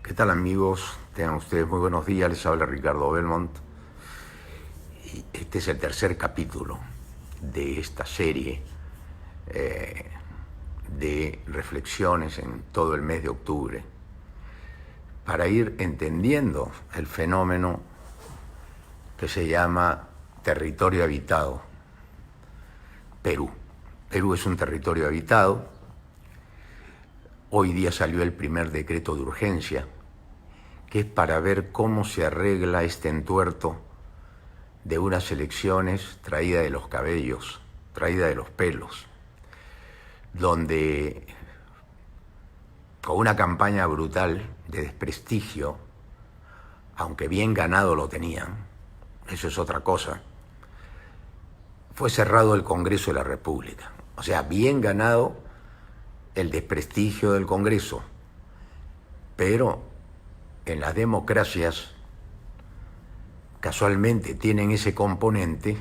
¿Qué tal, amigos? Tengan ustedes muy buenos días, les habla Ricardo Belmont. Y este es el tercer capítulo de esta serie de reflexiones en todo el mes de octubre para ir entendiendo el fenómeno que se llama territorio habitado. Perú. Perú es un territorio habitado. Hoy día salió el primer decreto de urgencia, que es para ver cómo se arregla este entuerto de unas elecciones traída de los cabellos, traída de los pelos, donde con una campaña brutal de desprestigio, aunque bien ganado lo tenían, eso es otra cosa, fue cerrado el Congreso de la República. O sea, bien ganado el desprestigio del Congreso, pero en las democracias casualmente tienen ese componente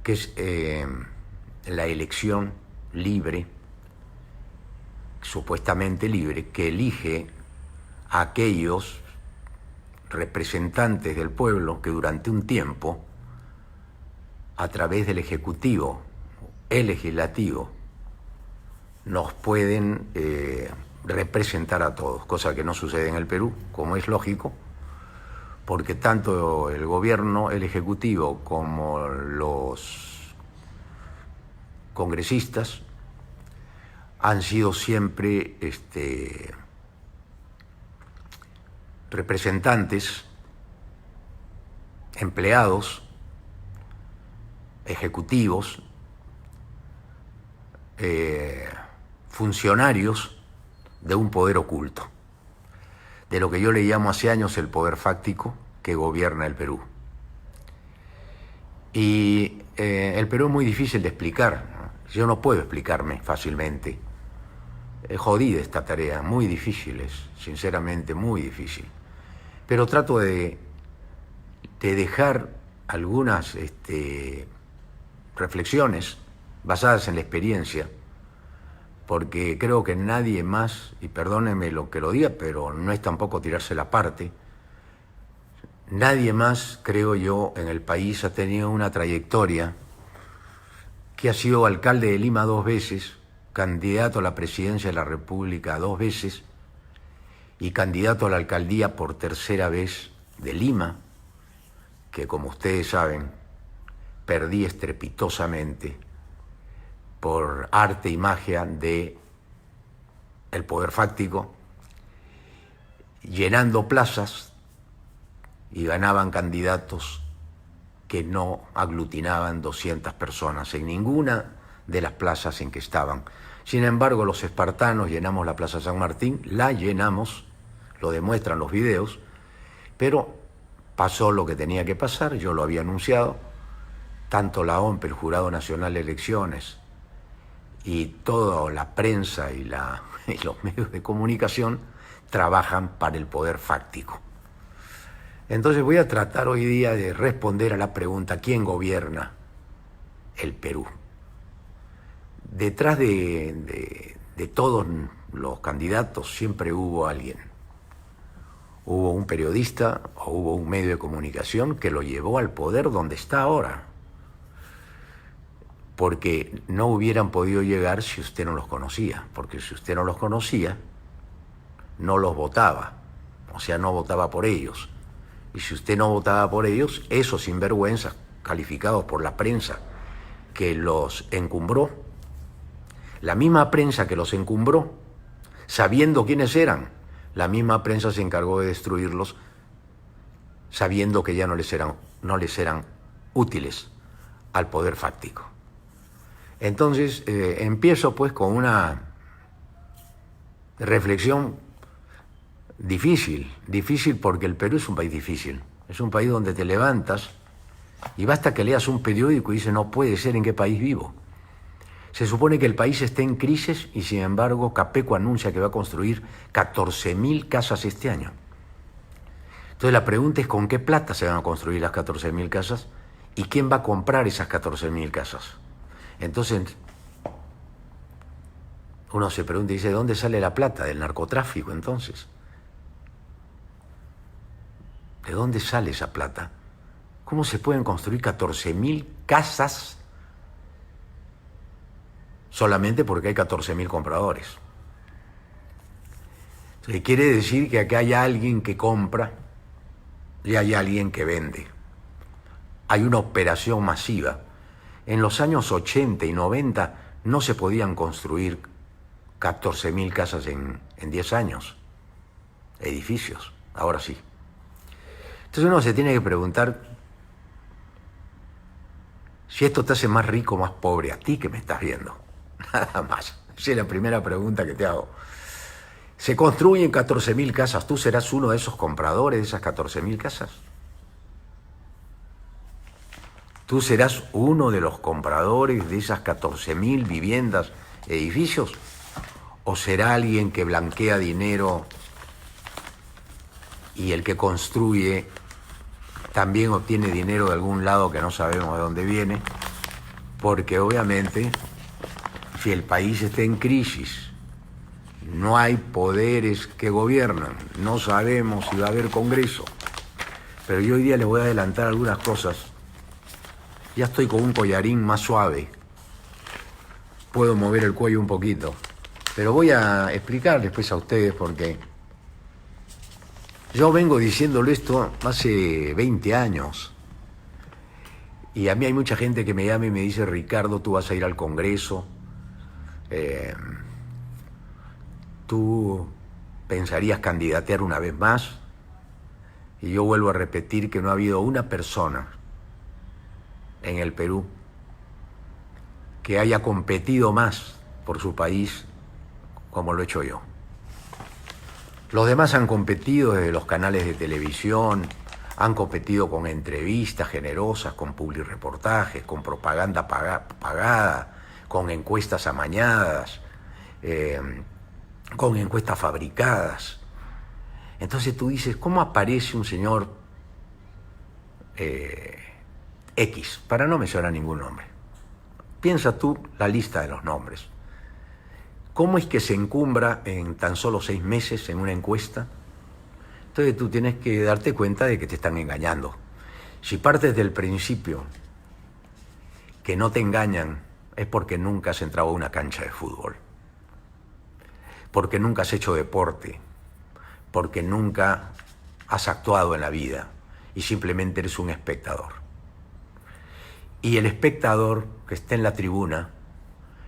que es la elección libre, supuestamente libre, que elige a aquellos representantes del pueblo que durante un tiempo, a través del Ejecutivo, el Legislativo, nos pueden representar a todos, cosa que no sucede en el Perú, como es lógico, porque tanto el gobierno, el Ejecutivo, como los congresistas han sido siempre representantes, empleados, ejecutivos, funcionarios de un poder oculto, de lo que yo le llamo hace años el poder fáctico que gobierna el Perú. Y el Perú es muy difícil de explicar, ¿no? Yo no puedo explicarme fácilmente. Es jodida esta tarea, muy difícil es, sinceramente muy difícil. Pero trato de dejar algunas reflexiones basadas en la experiencia, porque creo que nadie más, y perdónenme lo que lo diga, pero no es tampoco tirarse la parte, nadie más, creo yo, en el país ha tenido una trayectoria, que ha sido alcalde de Lima 2 veces, candidato a la presidencia de la República 2 veces, y candidato a la alcaldía por tercera vez de Lima, que como ustedes saben, perdí estrepitosamente por arte y magia de el poder fáctico, llenando plazas, y ganaban candidatos que no aglutinaban 200 personas en ninguna de las plazas en que estaban. Sin embargo, los espartanos llenamos la Plaza San Martín, la llenamos, lo demuestran los videos, pero pasó lo que tenía que pasar, yo lo había anunciado, tanto la OMP, el Jurado Nacional de Elecciones, y toda la prensa y los medios de comunicación trabajan para el poder fáctico. Entonces voy a tratar hoy día de responder a la pregunta: ¿quién gobierna el Perú? Detrás de todos los candidatos siempre hubo alguien. Hubo un periodista o hubo un medio de comunicación que lo llevó al poder donde está ahora, porque no hubieran podido llegar si usted no los conocía, porque si usted no los conocía, no los votaba, o sea, no votaba por ellos. Y si usted no votaba por ellos, esos sinvergüenzas calificados por la prensa que los encumbró, la misma prensa que los encumbró, sabiendo quiénes eran, la misma prensa se encargó de destruirlos, sabiendo que ya no les eran útiles al poder fáctico. Entonces, empiezo pues con una reflexión difícil porque el Perú es un país difícil, es un país donde te levantas y basta que leas un periódico y dices: no puede ser, ¿en qué país vivo? Se supone que el país está en crisis y sin embargo Capeco anuncia que va a construir 14.000 casas este año. Entonces la pregunta es: ¿con qué plata se van a construir las 14.000 casas? ¿Y quién va a comprar esas 14.000 casas? Entonces uno se pregunta y dice: ¿de dónde sale la plata? Del narcotráfico, entonces. ¿De dónde sale esa plata? ¿Cómo se pueden construir 14.000 casas solamente porque hay 14.000 compradores? Entonces, quiere decir que acá hay alguien que compra y hay alguien que vende. Hay una operación masiva. En los años 80 y 90 no se podían construir 14.000 casas en 10 años, edificios, ahora sí. Entonces uno se tiene que preguntar si esto te hace más rico o más pobre a ti que me estás viendo. Nada más. Esa es la primera pregunta que te hago. Se construyen 14.000 casas. ¿Tú serás uno de esos compradores de esas 14.000 casas? ¿Tú serás uno de los compradores de esas 14.000 viviendas, edificios? ¿O será alguien que blanquea dinero y el que construye también obtiene dinero de algún lado que no sabemos de dónde viene? Porque obviamente, si el país está en crisis, no hay poderes que gobiernan, no sabemos si va a haber Congreso. Pero yo hoy día les voy a adelantar algunas cosas. Ya estoy con un collarín más suave. Puedo mover el cuello un poquito. Pero voy a explicar después a ustedes porque yo vengo diciéndolo esto hace 20 años. Y a mí hay mucha gente que me llama y me dice: Ricardo, tú vas a ir al Congreso. ¿Tú pensarías candidatear una vez más? Y yo vuelvo a repetir que no ha habido una persona en el Perú que haya competido más por su país como lo he hecho yo. Los demás han competido desde los canales de televisión, han competido con entrevistas generosas, con publireportajes, con propaganda pagada, con encuestas amañadas, con encuestas fabricadas. Entonces tú dices, ¿cómo aparece un señor X? Para no mencionar ningún nombre. Piensa tú la lista de los nombres. ¿Cómo es que se encumbra en tan solo 6 meses en una encuesta? Entonces tú tienes que darte cuenta de que te están engañando. Si partes del principio que no te engañan, es porque nunca has entrado a una cancha de fútbol, porque nunca has hecho deporte, porque nunca has actuado en la vida y simplemente eres un espectador. Y el espectador que está en la tribuna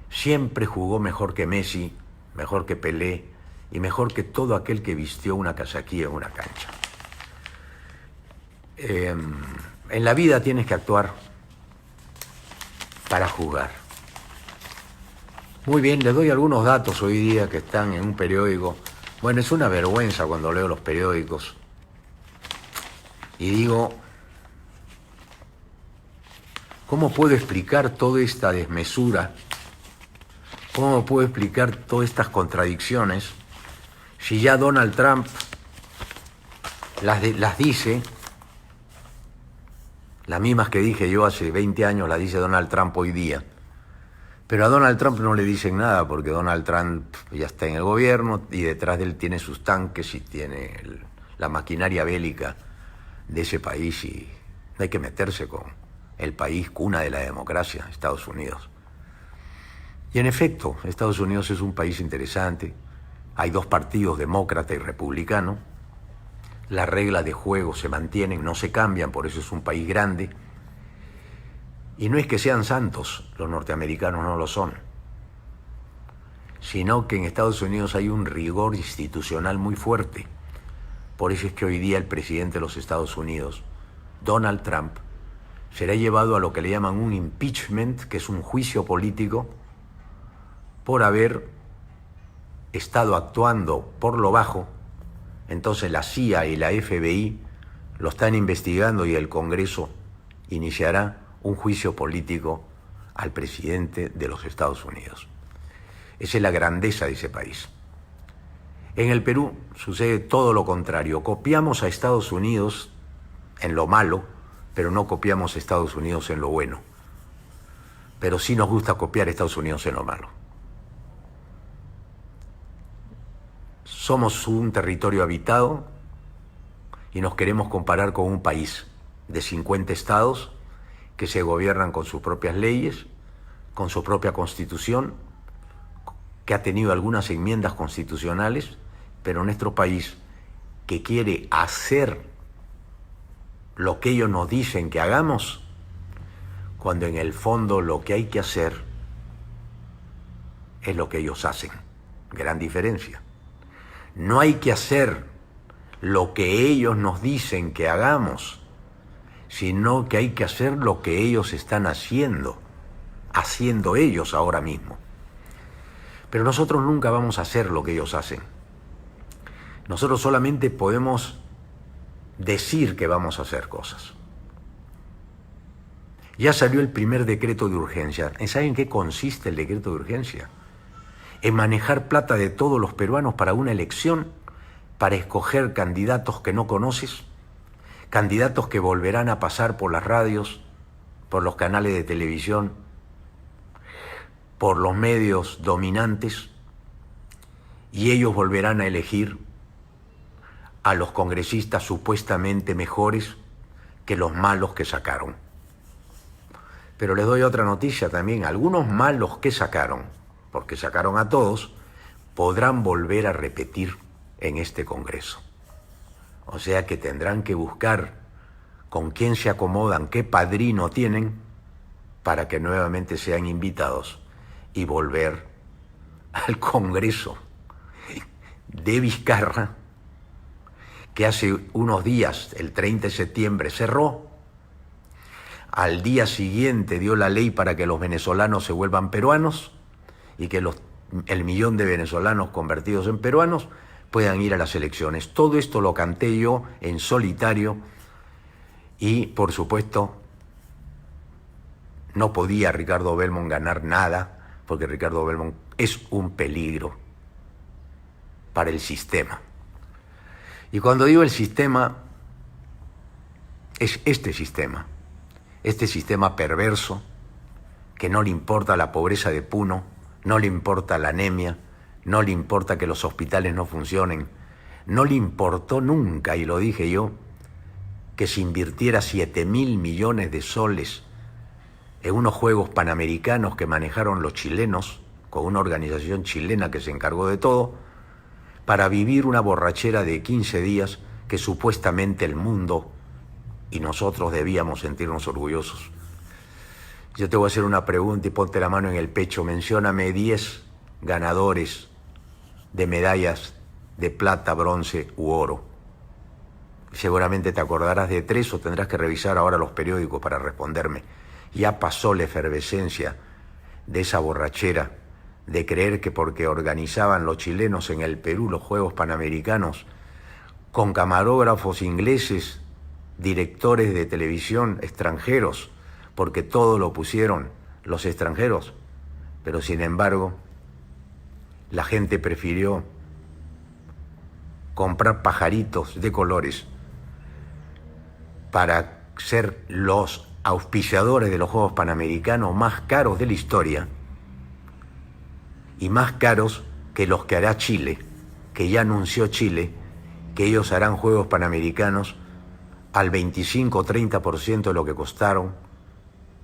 siempre jugó mejor que Messi, mejor que Pelé y mejor que todo aquel que vistió una casaquilla en una cancha. En la vida tienes que actuar para jugar. Muy bien, les doy algunos datos hoy día que están en un periódico. Bueno, es una vergüenza cuando leo los periódicos y digo, ¿cómo puedo explicar toda esta desmesura? ¿Cómo puedo explicar todas estas contradicciones si ya Donald Trump las dice, las mismas que dije yo hace 20 años, las dice Donald Trump hoy día? Pero a Donald Trump no le dicen nada porque Donald Trump ya está en el gobierno y detrás de él tiene sus tanques y tiene la maquinaria bélica de ese país y no hay que meterse con el país cuna de la democracia, Estados Unidos. Y en efecto, Estados Unidos es un país interesante. Hay 2 partidos, demócrata y republicano. Las reglas de juego se mantienen, no se cambian, por eso es un país grande. Y no es que sean santos, los norteamericanos no lo son, sino que en Estados Unidos hay un rigor institucional muy fuerte. Por eso es que hoy día el presidente de los Estados Unidos, Donald Trump, será llevado a lo que le llaman un impeachment, que es un juicio político, por haber estado actuando por lo bajo. Entonces la CIA y la FBI lo están investigando y el Congreso iniciará un juicio político al presidente de los Estados Unidos. Esa es la grandeza de ese país. En el Perú sucede todo lo contrario. Copiamos a Estados Unidos en lo malo, pero no copiamos a Estados Unidos en lo bueno. Pero sí nos gusta copiar a Estados Unidos en lo malo. Somos un territorio habitado y nos queremos comparar con un país de 50 estados que se gobiernan con sus propias leyes, con su propia constitución, que ha tenido algunas enmiendas constitucionales, pero nuestro país, que quiere hacer lo que ellos nos dicen que hagamos, cuando en el fondo lo que hay que hacer es lo que ellos hacen. Gran diferencia. No hay que hacer lo que ellos nos dicen que hagamos, sino que hay que hacer lo que ellos están haciendo ellos ahora mismo. Pero nosotros nunca vamos a hacer lo que ellos hacen. Nosotros solamente podemos decir que vamos a hacer cosas. Ya salió el primer decreto de urgencia. ¿Saben en qué consiste el decreto de urgencia? En manejar plata de todos los peruanos para una elección, para escoger candidatos que no conoces, candidatos que volverán a pasar por las radios, por los canales de televisión, por los medios dominantes, y ellos volverán a elegir a los congresistas supuestamente mejores que los malos que sacaron. Pero les doy otra noticia también. Algunos malos que sacaron, porque sacaron a todos, podrán volver a repetir en este Congreso. O sea que tendrán que buscar con quién se acomodan, qué padrino tienen, para que nuevamente sean invitados y volver al Congreso de Vizcarra, que hace unos días, el 30 de septiembre, cerró. Al día siguiente dio la ley para que los venezolanos se vuelvan peruanos y que el millón de venezolanos convertidos en peruanos puedan ir a las elecciones. Todo esto lo canté yo en solitario y, por supuesto, no podía Ricardo Belmont ganar nada, porque Ricardo Belmont es un peligro para el sistema. Y cuando digo el sistema, es este sistema perverso, que no le importa la pobreza de Puno, no le importa la anemia, no le importa que los hospitales no funcionen, no le importó nunca, y lo dije yo, que se invirtiera 7.000 millones de soles en unos Juegos Panamericanos que manejaron los chilenos, con una organización chilena que se encargó de todo, para vivir una borrachera de 15 días que supuestamente el mundo y nosotros debíamos sentirnos orgullosos. Yo te voy a hacer una pregunta y ponte la mano en el pecho. Mencióname 10 ganadores de medallas de plata, bronce u oro. Seguramente te acordarás de 3 o tendrás que revisar ahora los periódicos para responderme. Ya pasó la efervescencia de esa borrachera de creer que porque organizaban los chilenos en el Perú los Juegos Panamericanos con camarógrafos ingleses, directores de televisión extranjeros, porque todo lo pusieron los extranjeros, pero sin embargo la gente prefirió comprar pajaritos de colores para ser los auspiciadores de los Juegos Panamericanos más caros de la historia y más caros que los que hará Chile, que ya anunció Chile que ellos harán Juegos Panamericanos al 25 o 30% de lo que costaron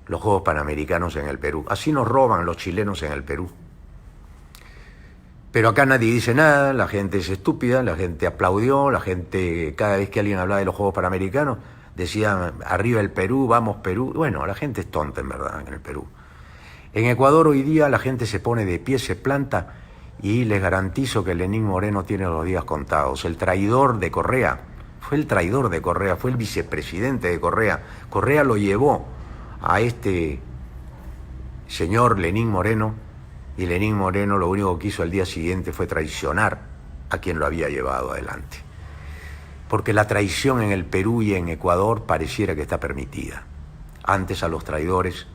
los Juegos Panamericanos en el Perú. Así nos roban los chilenos en el Perú. Pero acá nadie dice nada, la gente es estúpida, la gente aplaudió, la gente, cada vez que alguien hablaba de los Juegos Panamericanos, decía, arriba el Perú, vamos Perú. Bueno, la gente es tonta en verdad en el Perú. En Ecuador hoy día la gente se pone de pie, se planta, y les garantizo que Lenín Moreno tiene los días contados. El traidor de Correa, fue el traidor de Correa, fue el vicepresidente de Correa. Correa lo llevó a este señor Lenín Moreno, y Lenín Moreno lo único que hizo al día siguiente fue traicionar a quien lo había llevado adelante. Porque la traición en el Perú y en Ecuador pareciera que está permitida. Antes a los traidores,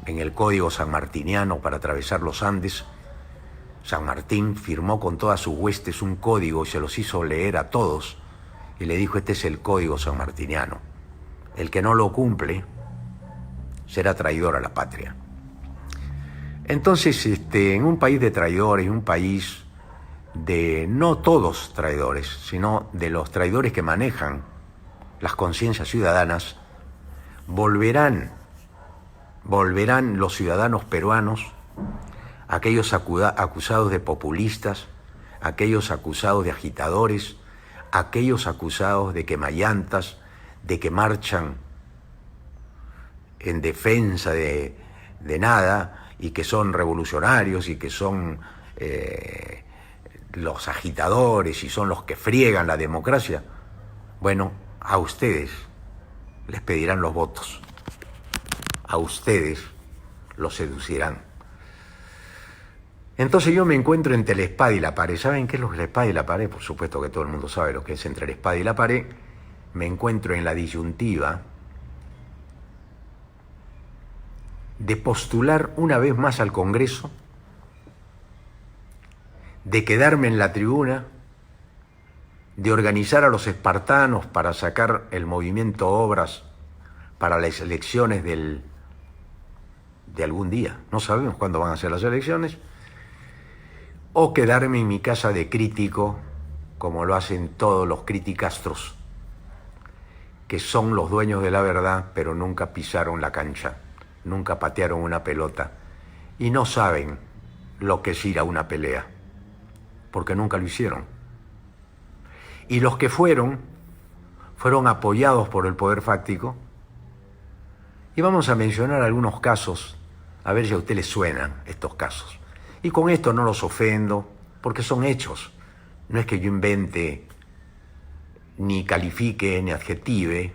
en el Código sanmartiniano para atravesar los Andes, San Martín firmó con todas sus huestes un código y se los hizo leer a todos y le dijo, este es el Código sanmartiniano. El que no lo cumple será traidor a la patria. Entonces, en un país de traidores, un país de no todos traidores, sino de los traidores que manejan las conciencias ciudadanas, volverán los ciudadanos peruanos, aquellos acusados de populistas, aquellos acusados de agitadores, aquellos acusados de quemallantas, de que marchan en defensa de nada y que son revolucionarios y que son los agitadores y son los que friegan la democracia. Bueno, a ustedes les pedirán los votos, a ustedes los seducirán. Entonces yo me encuentro entre la espada y la pared. ¿Saben qué es lo que es la espada y la pared? Por supuesto que todo el mundo sabe lo que es entre la espada y la pared. Me encuentro en la disyuntiva de postular una vez más al Congreso, de quedarme en la tribuna, de organizar a los espartanos para sacar el movimiento Obras para las elecciones de algún día. No sabemos cuándo van a ser las elecciones. O quedarme en mi casa de crítico, como lo hacen todos los criticastros, que son los dueños de la verdad, pero nunca pisaron la cancha, nunca patearon una pelota, y no saben lo que es ir a una pelea, porque nunca lo hicieron. Y los que fueron apoyados por el poder fáctico, y vamos a mencionar algunos casos, a ver si a usted les suenan estos casos. Y con esto no los ofendo, porque son hechos. No es que yo invente, ni califique, ni adjetive,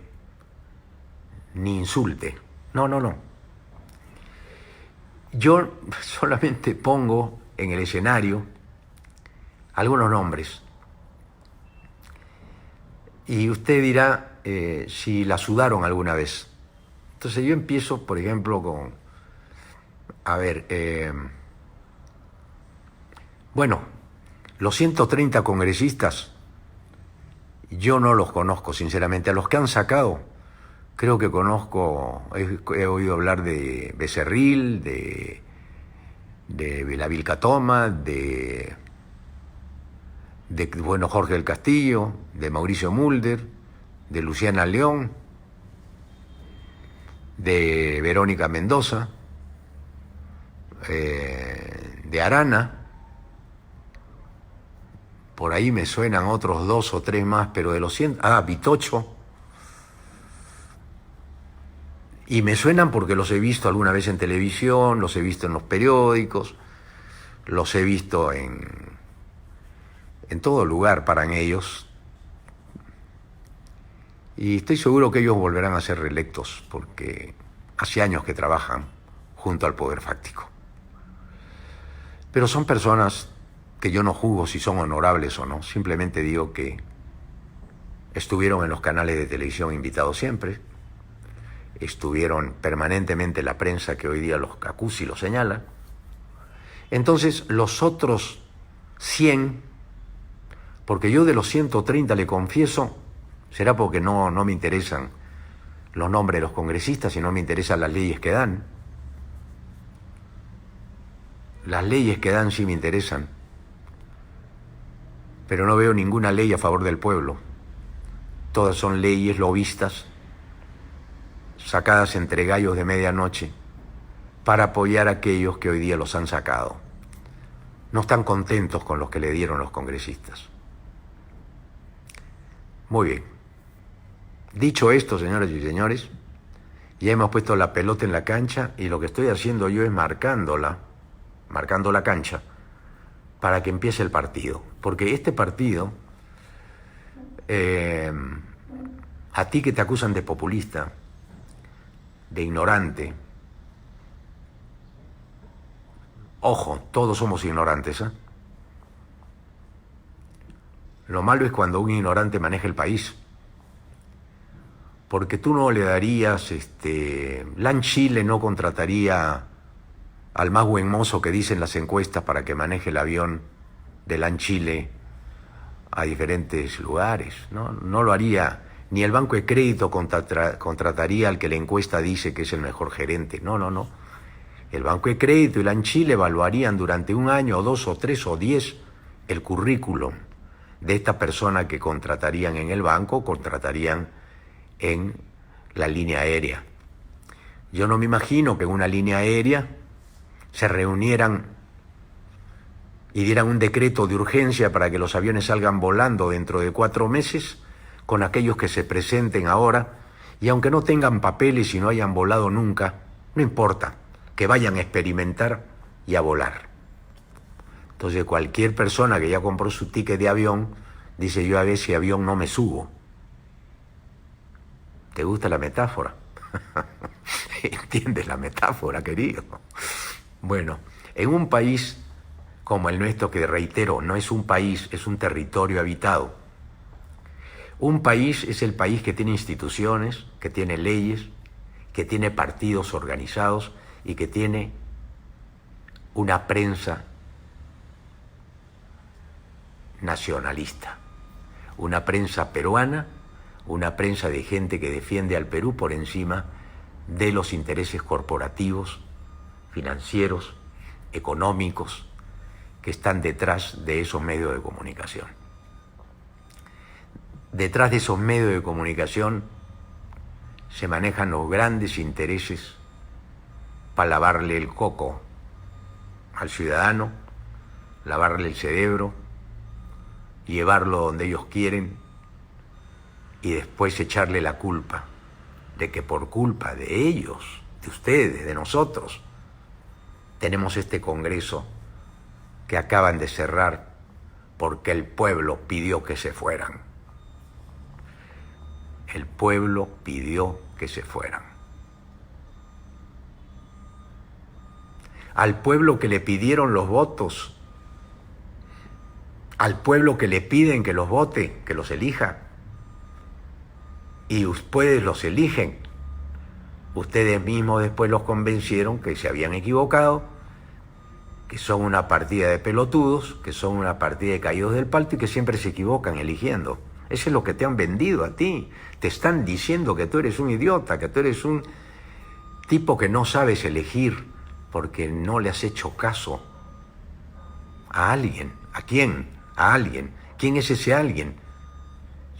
ni insulte. No, no, no. Yo solamente pongo en el escenario algunos nombres. Y usted dirá si la sudaron alguna vez. Entonces yo empiezo, por ejemplo, con... A ver... Bueno, los 130 congresistas, yo no los conozco, sinceramente. A los que han sacado, creo que conozco, he oído hablar de Becerril, de la Vilcatoma, de Jorge del Castillo, de Mauricio Mulder, de Luciana León, de Verónica Mendoza, de Arana. Por ahí me suenan otros 2 o 3 más, pero de los 100... Vitocho. Y me suenan porque los he visto alguna vez en televisión, los he visto en los periódicos, los he visto en todo lugar paran ellos. Y estoy seguro que ellos volverán a ser reelectos, porque hace años que trabajan junto al poder fáctico. Pero son personas que yo no juzgo si son honorables o no, simplemente digo que estuvieron en los canales de televisión invitados siempre, estuvieron permanentemente en la prensa que hoy día los acusa y los señala. Entonces los otros 100, porque yo de los 130 le confieso, será porque no me interesan los nombres de los congresistas y no me interesan las leyes que dan. Las leyes que dan sí me interesan, pero no veo ninguna ley a favor del pueblo. Todas son leyes lobistas, sacadas entre gallos de medianoche, para apoyar a aquellos que hoy día los han sacado. No están contentos con los que le dieron los congresistas. Muy bien. Dicho esto, señoras y señores, ya hemos puesto la pelota en la cancha y lo que estoy haciendo yo es marcando la cancha para que empiece el partido. Porque este partido, a ti que te acusan de populista, de ignorante, ojo, todos somos ignorantes, ¿eh? Lo malo es cuando un ignorante maneja el país. Porque tú no le darías, LAN Chile no contrataría al más buen mozo que dicen las encuestas para que maneje el avión de LAN Chile a diferentes lugares, ¿no? No lo haría. Ni el Banco de Crédito contrataría al que la encuesta dice que es el mejor gerente. No, no, no. El Banco de Crédito y LAN Chile evaluarían durante un año, o 2, o 3, o 10 el currículum de esta persona que contratarían en el banco, contratarían en la línea aérea. Yo no me imagino que en una línea aérea se reunieran y dieran un decreto de urgencia para que los aviones salgan volando dentro de 4 meses con aquellos que se presenten ahora, y aunque no tengan papeles y no hayan volado nunca, no importa, que vayan a experimentar y a volar. Entonces cualquier persona que ya compró su ticket de avión dice: yo a ese avión no me subo. ¿Te gusta la metáfora? ¿Entiendes la metáfora, querido? Bueno, en un país como el nuestro, que reitero, no es un país, es un territorio habitado. Un país es el país que tiene instituciones, que tiene leyes, que tiene partidos organizados y que tiene una prensa nacionalista, una prensa peruana, una prensa de gente que defiende al Perú por encima de los intereses corporativos, financieros, económicos, que están detrás de esos medios de comunicación. Detrás de esos medios de comunicación se manejan los grandes intereses para lavarle el coco al ciudadano, lavarle el cerebro, llevarlo donde ellos quieren y después echarle la culpa de que por culpa de ellos, de ustedes, de nosotros, tenemos este Congreso que acaban de cerrar porque el pueblo pidió que se fueran. El pueblo pidió que se fueran. Al pueblo que le pidieron los votos, al pueblo que le piden que los vote, que los elija, y ustedes los eligen, ustedes mismos después los convencieron que se habían equivocado, que son una partida de pelotudos, que son una partida de caídos del palto y que siempre se equivocan eligiendo. Eso es lo que te han vendido a ti. Te están diciendo que tú eres un idiota, que tú eres un tipo que no sabes elegir porque no le has hecho caso a alguien. ¿A quién? A alguien. ¿Quién es ese alguien?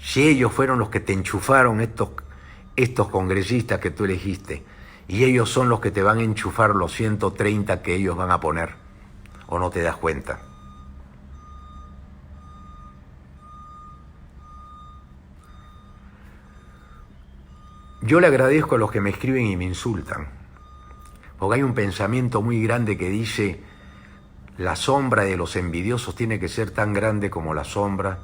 Si ellos fueron los que te enchufaron, estos congresistas que tú elegiste, y ellos son los que te van a enchufar los 130 que ellos van a poner, ¿o no te das cuenta? Yo le agradezco a los que me escriben y me insultan, porque hay un pensamiento muy grande que dice: la sombra de los envidiosos tiene que ser tan grande como la sombra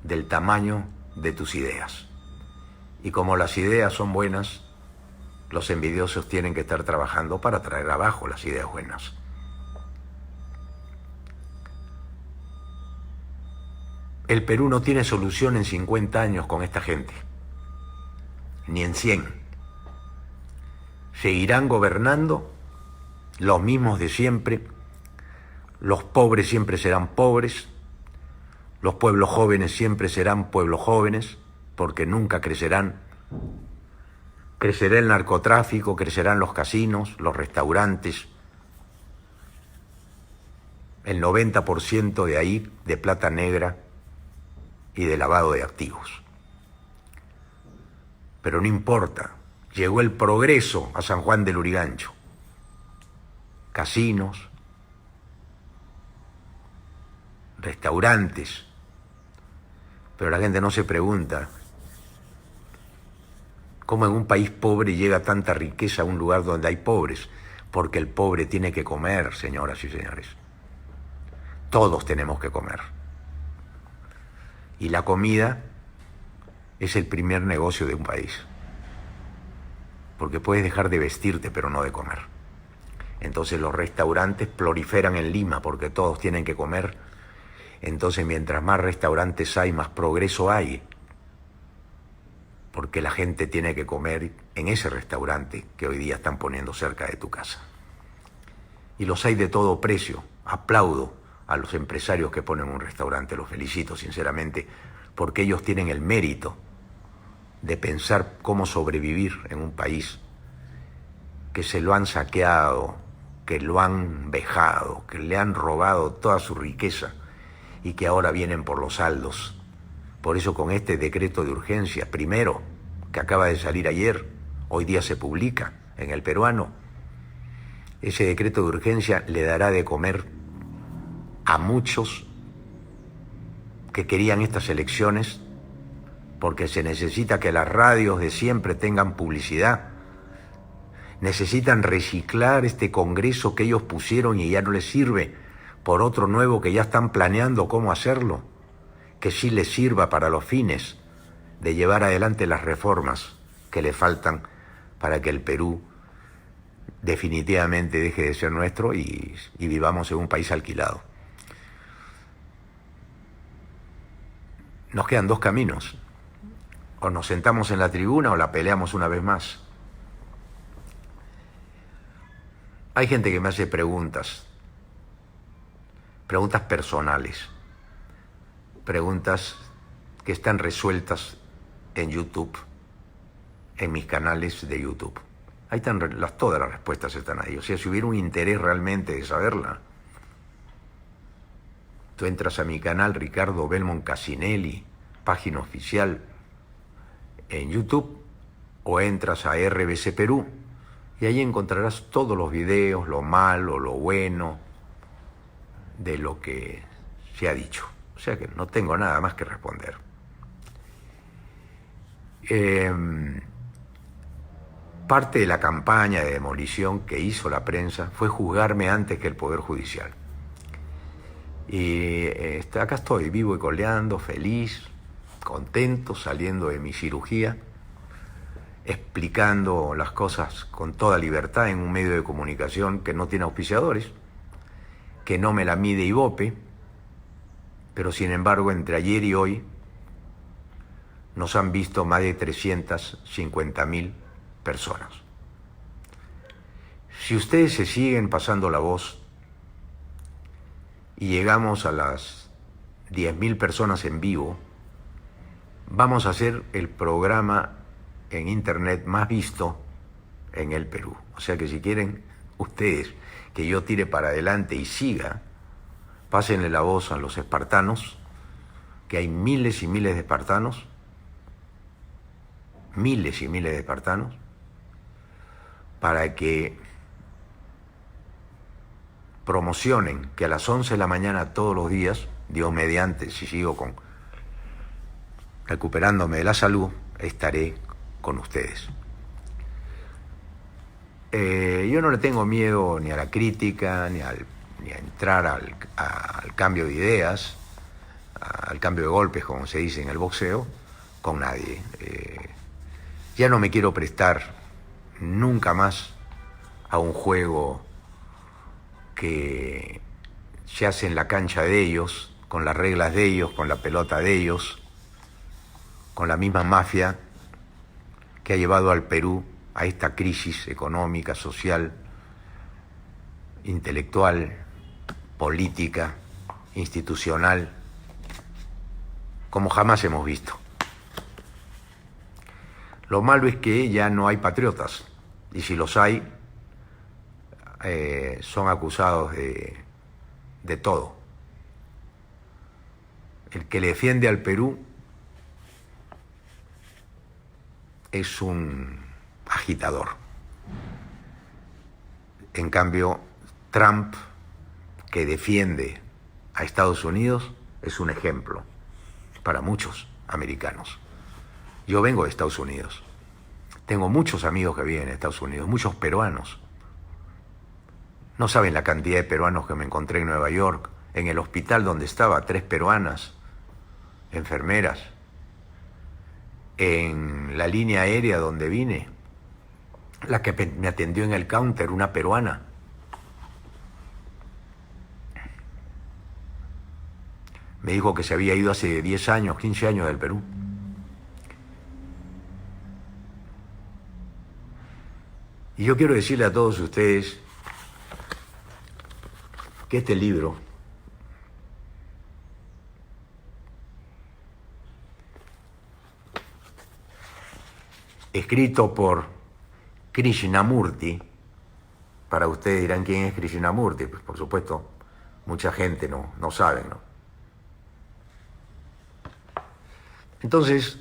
del tamaño de tus ideas. Y como las ideas son buenas, los envidiosos tienen que estar trabajando para traer abajo las ideas buenas. El Perú no tiene solución en 50 años con esta gente, ni en 100. Seguirán gobernando los mismos de siempre. Los pobres siempre serán pobres, los pueblos jóvenes siempre serán pueblos jóvenes, porque nunca crecerán. Crecerá el narcotráfico, crecerán los casinos, los restaurantes, el 90% de ahí de plata negra y de lavado de activos. Pero no importa, llegó el progreso a San Juan del Lurigancho. Casinos, restaurantes, pero la gente no se pregunta cómo en un país pobre llega tanta riqueza a un lugar donde hay pobres, porque el pobre tiene que comer, señoras y señores. Todos tenemos que comer. Y la comida es el primer negocio de un país, porque puedes dejar de vestirte pero no de comer. Entonces los restaurantes proliferan en Lima porque todos tienen que comer. Entonces mientras más restaurantes hay, más progreso hay, porque la gente tiene que comer en ese restaurante que hoy día están poniendo cerca de tu casa. Y los hay de todo precio. Aplaudo a los empresarios que ponen un restaurante, los felicito sinceramente, porque ellos tienen el mérito de pensar cómo sobrevivir en un país que se lo han saqueado, que lo han vejado, que le han robado toda su riqueza, y que ahora vienen por los saldos. Por eso con este decreto de urgencia, primero, que acaba de salir ayer, hoy día se publica en El Peruano, ese decreto de urgencia le dará de comer a muchos que querían estas elecciones, porque se necesita que las radios de siempre tengan publicidad. Necesitan reciclar este Congreso que ellos pusieron y ya no les sirve por otro nuevo que ya están planeando cómo hacerlo, que sí les sirva para los fines de llevar adelante las reformas que le faltan para que el Perú definitivamente deje de ser nuestro y vivamos en un país alquilado. Nos quedan dos caminos: o nos sentamos en la tribuna o la peleamos una vez más. Hay gente que me hace preguntas personales, preguntas que están resueltas en YouTube, en mis canales de YouTube. Ahí están, todas las respuestas están ahí. O sea, si hubiera un interés realmente de saberla, tú entras a mi canal Ricardo Belmont Casinelli, página oficial en YouTube, o entras a RBC Perú, y ahí encontrarás todos los videos, lo malo, lo bueno, de lo que se ha dicho. O sea que no tengo nada más que responder. Parte de la campaña de demolición que hizo la prensa fue juzgarme antes que el Poder Judicial. Y acá estoy, vivo y coleando, feliz, contento, saliendo de mi cirugía, explicando las cosas con toda libertad en un medio de comunicación que no tiene auspiciadores, que no me la mide Ibope, pero sin embargo entre ayer y hoy nos han visto más de 350.000 personas. Si ustedes se siguen pasando la voz y llegamos a las 10.000 personas en vivo, vamos a hacer el programa en internet más visto en el Perú. O sea que si quieren ustedes que yo tire para adelante y siga, pásenle la voz a los espartanos, que hay miles y miles de espartanos, para que promocionen que a las 11 de la mañana todos los días, Dios mediante, si sigo recuperándome de la salud, estaré con ustedes. Yo no le tengo miedo ni a la crítica, ni a entrar al cambio de ideas, al cambio de golpes, como se dice en el boxeo, con nadie. Ya no me quiero prestar nunca más a un juego que se hace en la cancha de ellos, con las reglas de ellos, con la pelota de ellos, con la misma mafia que ha llevado al Perú a esta crisis económica, social, intelectual, política, institucional, como jamás hemos visto. Lo malo es que ya no hay patriotas, y si los hay, son acusados de todo. El que le defiende al Perú es un agitador. En cambio, Trump, que defiende a Estados Unidos, es un ejemplo para muchos americanos. Yo vengo de Estados Unidos. Tengo muchos amigos que viven en Estados Unidos, muchos peruanos. No saben la cantidad de peruanos que me encontré en Nueva York, en el hospital donde estaba, 3 peruanas, enfermeras. En la línea aérea donde vine, la que me atendió en el counter, una peruana. Me dijo que se había ido hace 10 años, 15 años del Perú. Y yo quiero decirle a todos ustedes que este libro escrito por Krishnamurti, para ustedes dirán quién es Krishnamurti, pues por supuesto mucha gente no sabe, ¿no? Entonces,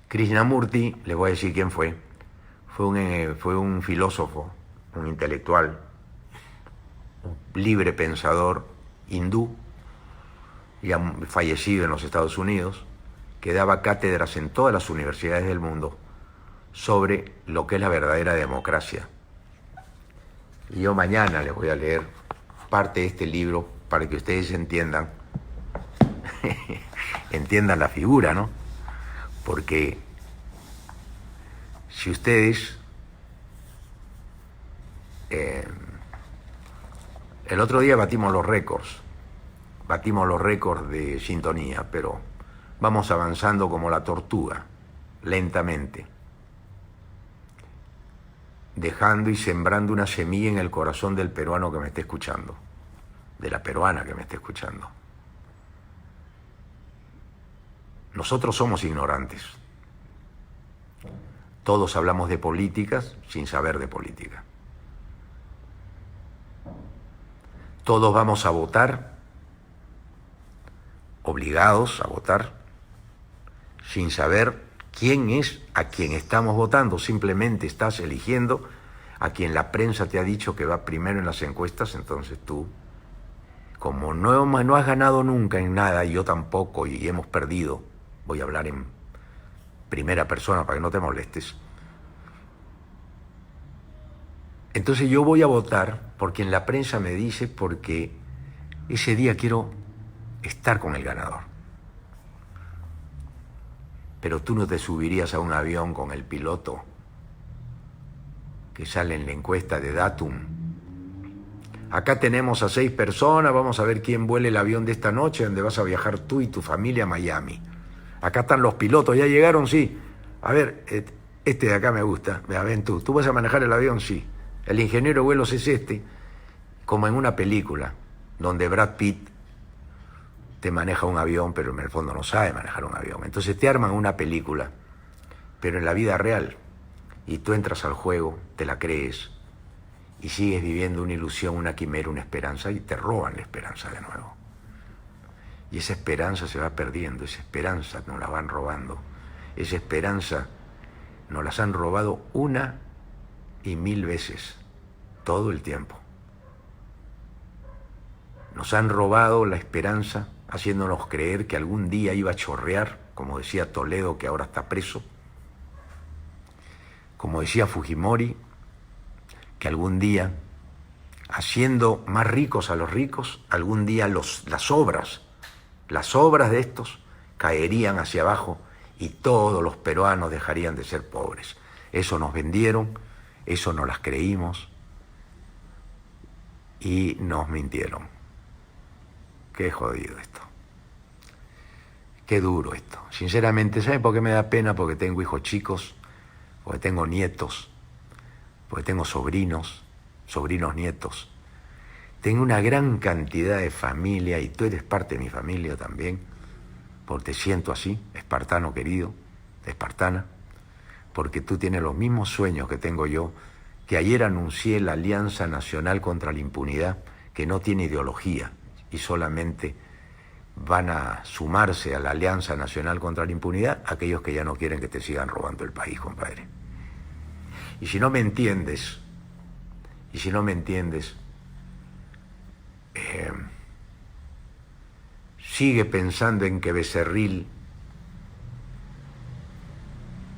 Krishnamurti, les voy a decir quién fue un filósofo, un intelectual, un libre pensador hindú, ya fallecido en los Estados Unidos, que daba cátedras en todas las universidades del mundo sobre lo que es la verdadera democracia. Y yo mañana les voy a leer parte de este libro para que ustedes entiendan, entiendan la figura, ¿no? Porque si ustedes, el otro día batimos los récords de sintonía, pero vamos avanzando como la tortuga, lentamente, dejando y sembrando una semilla en el corazón del peruano que me esté escuchando, de la peruana que me esté escuchando. Nosotros somos ignorantes. Todos hablamos de políticas sin saber de política. Todos vamos a votar, obligados a votar, sin saber quién es a quien estamos votando. Simplemente estás eligiendo a quien la prensa te ha dicho que va primero en las encuestas. Entonces tú, como no has ganado nunca en nada, y yo tampoco, y hemos perdido, voy a hablar en primera persona para que no te molestes, entonces yo voy a votar por quien la prensa me dice, porque ese día quiero estar con el ganador. Pero tú no te subirías a un avión con el piloto que sale en la encuesta de Datum. Acá tenemos a 6 personas, vamos a ver quién vuela el avión de esta noche, donde vas a viajar tú y tu familia a Miami. Acá están los pilotos, ¿ya llegaron? Sí. A ver, este de acá me gusta, ven tú. ¿Tú vas a manejar el avión? Sí. El ingeniero de vuelos es este, como en una película, donde Brad Pitt te maneja un avión, pero en el fondo no sabe manejar un avión. Entonces te arman una película, pero en la vida real. Y tú entras al juego, te la crees, y sigues viviendo una ilusión, una quimera, una esperanza, y te roban la esperanza de nuevo. Y esa esperanza se va perdiendo, esa esperanza nos la van robando. Esa esperanza nos las han robado 1 y 1000 veces, todo el tiempo. Nos han robado la esperanza, haciéndonos creer que algún día iba a chorrear, como decía Toledo, que ahora está preso, como decía Fujimori, que algún día, haciendo más ricos a los ricos, algún día las obras de estos caerían hacia abajo y todos los peruanos dejarían de ser pobres. Eso nos vendieron, eso nos las creímos y nos mintieron. Qué jodido esto. Qué duro esto. Sinceramente, ¿saben por qué me da pena? Porque tengo hijos chicos, porque tengo nietos, porque tengo sobrinos nietos. Tengo una gran cantidad de familia y tú eres parte de mi familia también, porque te siento así, espartano querido, espartana, porque tú tienes los mismos sueños que tengo yo, que ayer anuncié la Alianza Nacional contra la Impunidad, que no tiene ideología y solamente van a sumarse a la Alianza Nacional contra la Impunidad aquellos que ya no quieren que te sigan robando el país, compadre. Y si no me entiendes, sigue pensando en que Becerril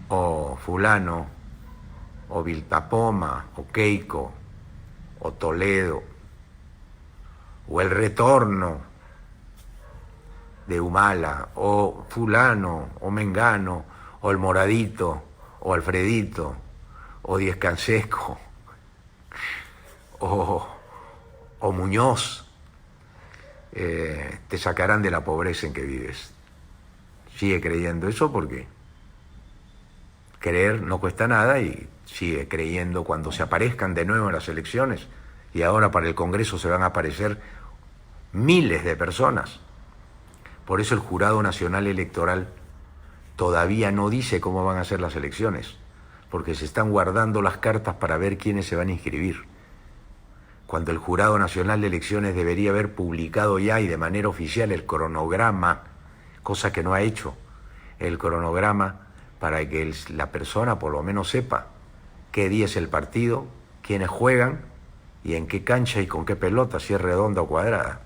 o fulano o Viltapoma o Keiko o Toledo o el retorno de Humala o fulano o Mengano o el Moradito o Alfredito o Díez Canseco o Muñoz te sacarán de la pobreza en que vives. Sigue creyendo eso, porque creer no cuesta nada, y sigue creyendo cuando se aparezcan de nuevo en las elecciones, y ahora para el Congreso se van a aparecer miles de personas. Por eso el Jurado Nacional Electoral todavía no dice cómo van a ser las elecciones, porque se están guardando las cartas para ver quiénes se van a inscribir. Cuando el Jurado Nacional de Elecciones debería haber publicado ya y de manera oficial el cronograma cosa que no ha hecho el cronograma para que la persona por lo menos sepa qué día es el partido, quiénes juegan y en qué cancha y con qué pelota, si es redonda o cuadrada.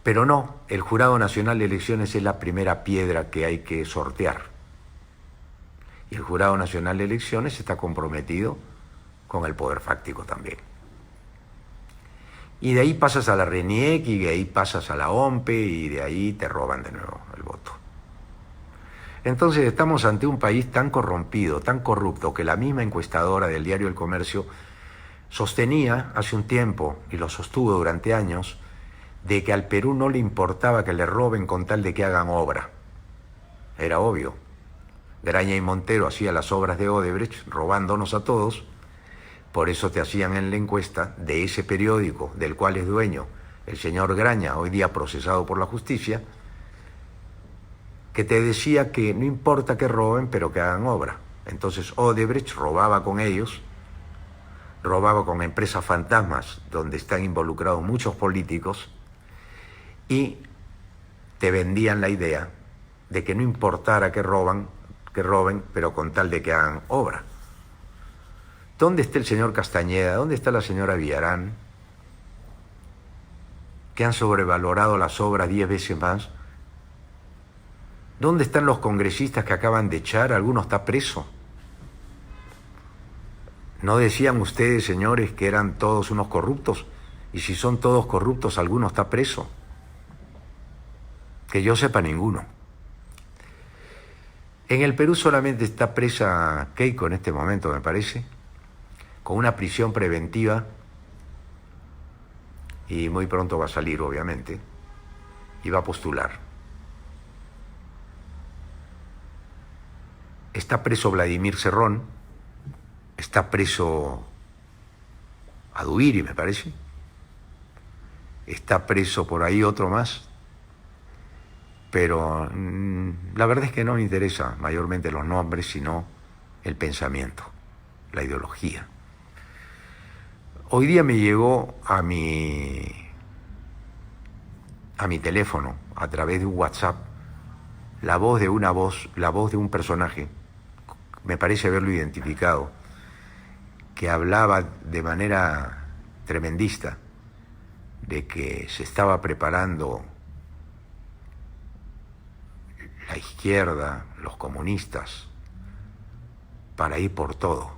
Pero no, el Jurado Nacional de Elecciones es la primera piedra que hay que sortear. Y el Jurado Nacional de Elecciones está comprometido con el poder fáctico también. Y de ahí pasas a la RENIEC, y de ahí pasas a la OMPE, y de ahí te roban de nuevo el voto. Entonces estamos ante un país tan corrompido, tan corrupto, que la misma encuestadora del diario El Comercio sostenía hace un tiempo, y lo sostuvo durante años, de que al Perú no le importaba que le roben con tal de que hagan obra. Era obvio. Graña y Montero hacían las obras de Odebrecht, robándonos a todos. Por eso te hacían en la encuesta de ese periódico, del cual es dueño el señor Graña, hoy día procesado por la justicia, que te decía que no importa que roben, pero que hagan obra. Entonces Odebrecht robaba con ellos, robaba con empresas fantasmas donde están involucrados muchos políticos, y te vendían la idea de que no importara que roben, pero con tal de que hagan obra. ¿Dónde está el señor Castañeda? ¿Dónde está la señora Villarán? Que han sobrevalorado las obras 10 veces más. ¿Dónde están los congresistas que acaban de echar? ¿Alguno está preso? ¿No decían ustedes, señores, que eran todos unos corruptos? Y si son todos corruptos, ¿alguno está preso? Que yo sepa, ninguno. En el Perú solamente está presa Keiko en este momento, me parece, con una prisión preventiva, y muy pronto va a salir, obviamente, y va a postular. Está preso Vladimir Cerrón, está preso Aduiri, me parece, está preso por ahí otro más, pero la verdad es que no me interesa mayormente los nombres, sino el pensamiento, la ideología. Hoy día me llegó a mi teléfono, a través de un WhatsApp, la voz de un personaje, me parece haberlo identificado, que hablaba de manera tremendista de que se estaba preparando la izquierda, los comunistas, para ir por todo.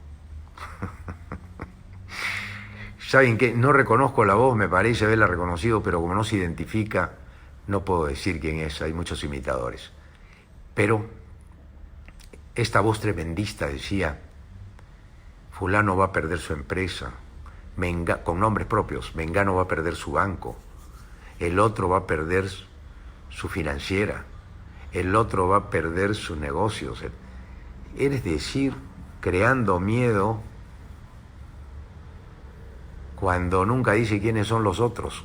¿Saben qué? No reconozco la voz, me parece haberla reconocido, pero como no se identifica, no puedo decir quién es, hay muchos imitadores. Pero esta voz tremendista decía: fulano va a perder su empresa, con nombres propios, Mengano va a perder su banco, el otro va a perder su financiera, el otro va a perder sus negocios. Es decir, creando miedo cuando nunca dice quiénes son los otros.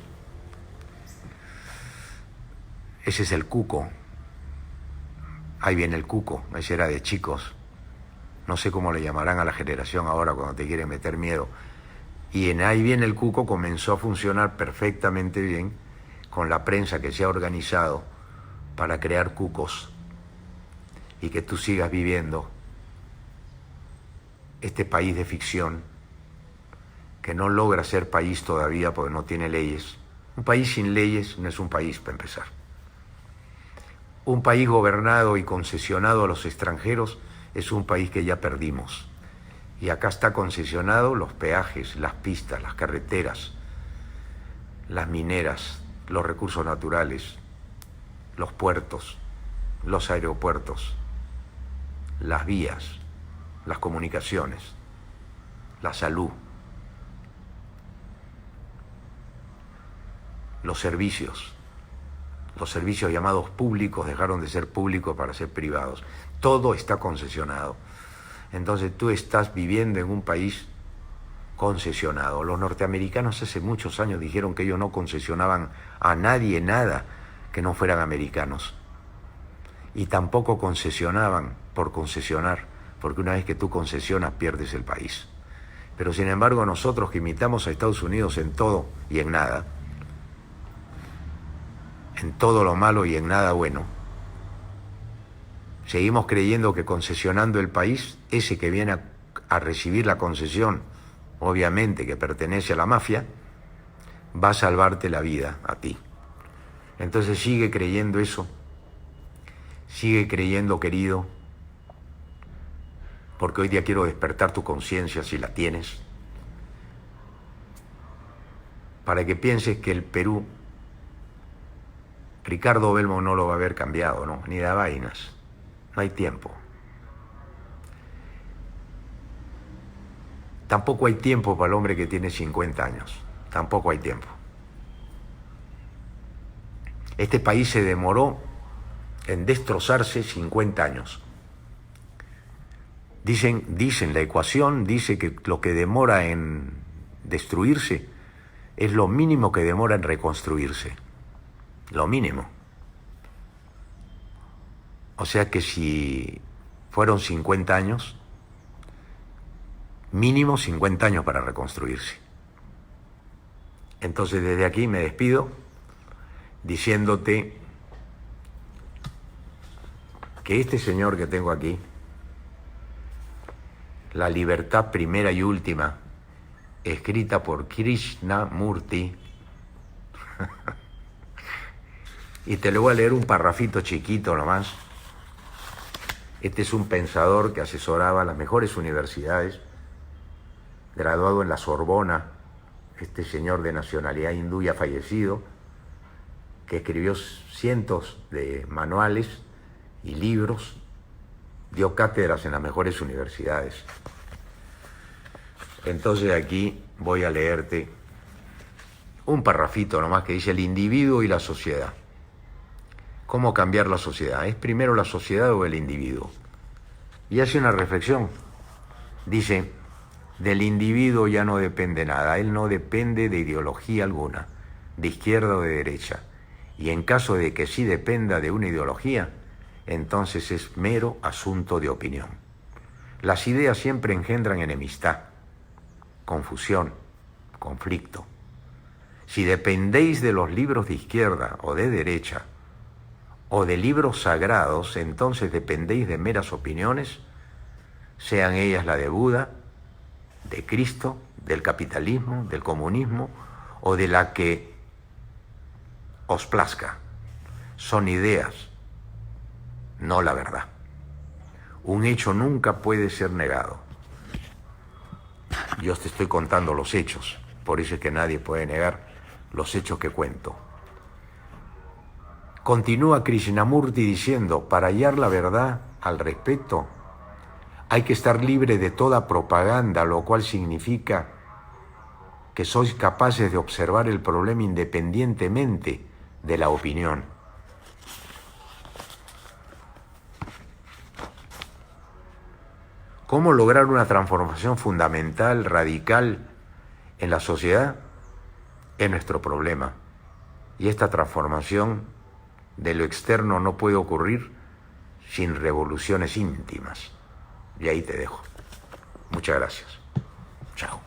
Ese es el cuco. Ahí viene el cuco, ese era de chicos. No sé cómo le llamarán a la generación ahora cuando te quieren meter miedo. Y en Ahí viene el cuco comenzó a funcionar perfectamente bien con la prensa que se ha organizado para crear cucos y que tú sigas viviendo este país de ficción que no logra ser país todavía porque no tiene leyes. Un país sin leyes no es un país, para empezar. Un país gobernado y concesionado a los extranjeros es un país que ya perdimos. Y acá está concesionado los peajes, las pistas, las carreteras, las mineras, los recursos naturales, los puertos, los aeropuertos, las vías, las comunicaciones, la salud, los servicios llamados públicos dejaron de ser públicos para ser privados. Todo está concesionado. Entonces tú estás viviendo en un país concesionado. Los norteamericanos hace muchos años dijeron que ellos no concesionaban a nadie nada que no fueran americanos. Y tampoco concesionaban por concesionar, porque una vez que tú concesionas pierdes el país. Pero sin embargo nosotros que imitamos a Estados Unidos en todo y en nada, en todo lo malo y en nada bueno. Seguimos creyendo que concesionando el país, ese que viene a recibir la concesión, obviamente que pertenece a la mafia, va a salvarte la vida a ti. Entonces sigue creyendo eso, sigue creyendo, querido, porque hoy día quiero despertar tu conciencia, si la tienes, para que pienses que el Perú, Ricardo Belmo no lo va a haber cambiado, ¿no? Ni de vainas, no hay tiempo. Tampoco hay tiempo para el hombre que tiene 50 años, tampoco hay tiempo. Este país se demoró en destrozarse 50 años. Dicen, la ecuación dice que lo que demora en destruirse es lo mínimo que demora en reconstruirse. Lo mínimo. O sea que si fueron 50 años, mínimo 50 años para reconstruirse. Entonces desde aquí me despido diciéndote que este señor que tengo aquí, La libertad primera y última, escrita por Krishnamurti, y te le voy a leer un parrafito chiquito nomás. Este es un pensador que asesoraba las mejores universidades, graduado en la Sorbona, este señor de nacionalidad hindú ya fallecido, que escribió cientos de manuales y libros, dio cátedras en las mejores universidades. Entonces aquí voy a leerte un parrafito nomás que dice: el individuo y la sociedad. ¿Cómo cambiar la sociedad? ¿Es primero la sociedad o el individuo? Y hace una reflexión. Dice: del individuo ya no depende nada, él no depende de ideología alguna, de izquierda o de derecha. Y en caso de que sí dependa de una ideología, entonces es mero asunto de opinión. Las ideas siempre engendran enemistad, confusión, conflicto. Si dependéis de los libros de izquierda o de derecha, o de libros sagrados, entonces dependéis de meras opiniones, sean ellas la de Buda, de Cristo, del capitalismo, del comunismo, o de la que os plazca. Son ideas, no la verdad. Un hecho nunca puede ser negado. Yo te estoy contando los hechos, por eso es que nadie puede negar los hechos que cuento. Continúa Krishnamurti diciendo: para hallar la verdad al respecto, hay que estar libre de toda propaganda, lo cual significa que sois capaces de observar el problema independientemente de la opinión. ¿Cómo lograr una transformación fundamental, radical en la sociedad? Es nuestro problema. Y esta transformación de lo externo no puede ocurrir sin revoluciones íntimas. Y ahí te dejo. Muchas gracias. Chao.